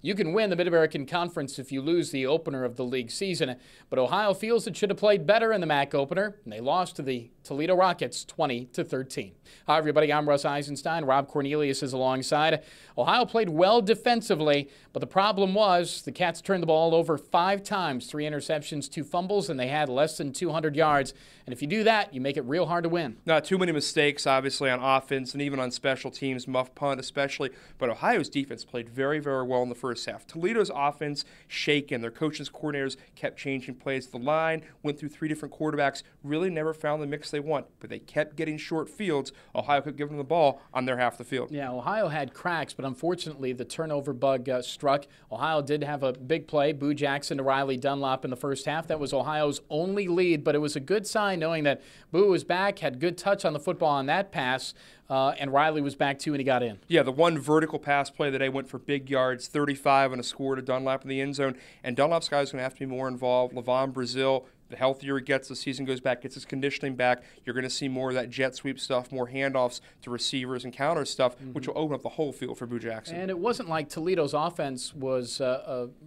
You can win the Mid-American Conference if you lose the opener of the league season, but Ohio feels it should have played better in the MAC opener, and they lost to the Toledo Rockets 20-13. Hi, everybody. I'm Russ Eisenstein. Rob Cornelius is alongside. Ohio played well defensively, but the problem was the Cats turned the ball over 5 times, 3 interceptions, 2 fumbles, and they had less than 200 yards. And if you do that, you make it real hard to win. Not too many mistakes, obviously, on offense and even on special teams, muff punt especially. But Ohio's defense played very, very well in the first half. Toledo's offense shaken. Their coaches, coordinators kept changing plays. The line went through 3 different quarterbacks, really never found the mix they want. But they kept getting short fields. Ohio kept giving them the ball on their half of the field. Yeah, Ohio had cracks, but unfortunately the turnover bug struck. Ohio did have a big play, Boo Jackson to Riley Dunlop in the first half. That was Ohio's only lead, but it was a good sign knowing that Boo was back, had good touch on the football on that pass, and Riley was back too, and he got in. Yeah, the one vertical pass play that they went for big yards, 35 and a score to Dunlap in the end zone. And Dunlap's guys going to have to be more involved. Levon Brazil, the healthier he gets, the season goes back, gets his conditioning back, you're going to see more of that jet sweep stuff, more handoffs to receivers and counter stuff, which will open up the whole field for Boo Jackson. And it wasn't like Toledo's offense was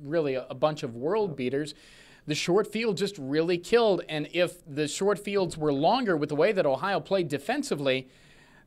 really a bunch of world beaters. The short field just really killed, and if the short fields were longer with the way that Ohio played defensively,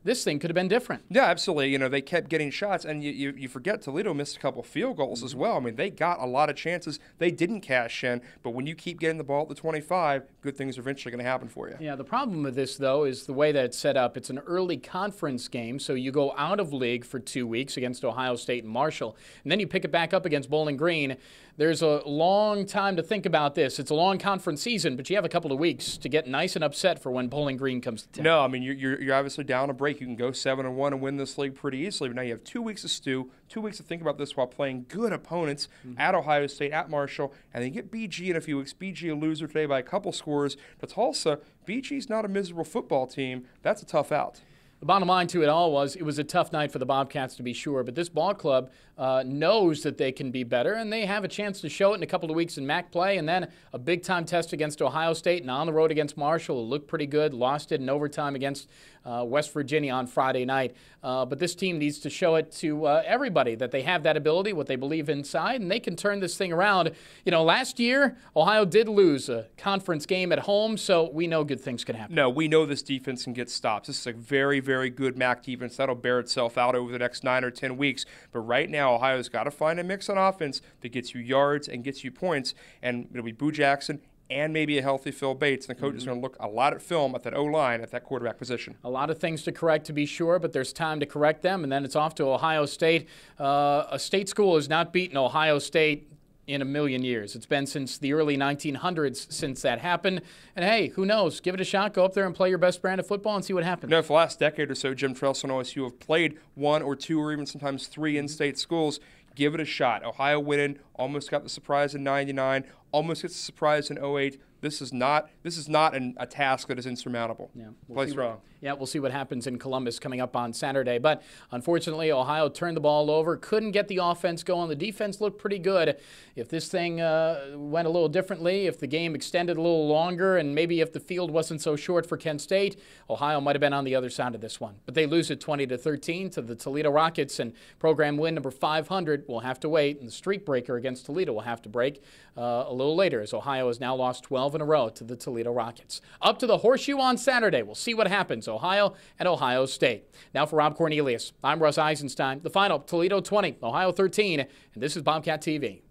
this thing could have been different. Yeah, absolutely. You know, they kept getting shots, and you forget Toledo missed a couple field goals as well. I mean, they got a lot of chances. They didn't cash in, but when you keep getting the ball at the 25, good things are eventually going to happen for you. Yeah, the problem with this, though, is the way that it's set up. It's an early conference game, so you go out of league for 2 weeks against Ohio State and Marshall, and then you pick it back up against Bowling Green. There's a long time to think about this. It's a long conference season, but you have a couple of weeks to get nice and upset for when Bowling Green comes to town. No, I mean, you're obviously down a break. You can go 7-1 and win this league pretty easily, but now you have 2 weeks to stew, 2 weeks to think about this while playing good opponents at Ohio State, at Marshall, and then you get BG in a few weeks. BG a loser today by a couple scores. But Tulsa, BG's not a miserable football team. That's a tough out. The bottom line to it all was it was a tough night for the Bobcats, to be sure, but this ball club knows that they can be better, and they have a chance to show it in a couple of weeks in MAC play, and then a big-time test against Ohio State and on the road against Marshall. It looked pretty good, lost it in overtime against West Virginia on Friday night. But this team needs to show it to everybody that they have that ability, what they believe inside, and they can turn this thing around. You know, last year, Ohio did lose a conference game at home, so we know good things can happen. No, we know this defense can get stops. This is a very, very good MAC defense. That'll bear itself out over the next 9 or 10 weeks. But right now, Ohio's got to find a mix on offense that gets you yards and gets you points, and it'll be Boo Jackson and maybe a healthy Phil Bates. And the coach is going to look a lot at film at that O-line, at that quarterback position. A lot of things to correct, to be sure, but there's time to correct them, and then it's off to Ohio State. A state school has not beaten Ohio State in a million years. It's been since the early 1900s since that happened. And hey, who knows? Give it a shot. Go up there and play your best brand of football and see what happens. You know, for the last decade or so, Jim Tressel and OSU have played 1 or 2 or even sometimes 3 in-state schools. Give it a shot. Ohio winning, almost got the surprise in '99, almost gets the surprise in '08. This is not a task that is insurmountable. Yeah, play strong. We'll see what happens in Columbus coming up on Saturday. But unfortunately, Ohio turned the ball over, couldn't get the offense going. The defense looked pretty good. If this thing went a little differently, if the game extended a little longer, and maybe if the field wasn't so short for Kent State, Ohio might have been on the other side of this one. But they lose it 20-13 to the Toledo Rockets, and program win number 500 will have to wait, and the streak breaker against Toledo will have to break a little later, as Ohio has now lost 12 in a row to the Toledo Rockets. Up to the Horseshoe on Saturday. We'll see what happens. Ohio and Ohio State. Now for Rob Cornelius, I'm Russ Eisenstein. The final, Toledo 20, Ohio 13, and this is Bobcat TV.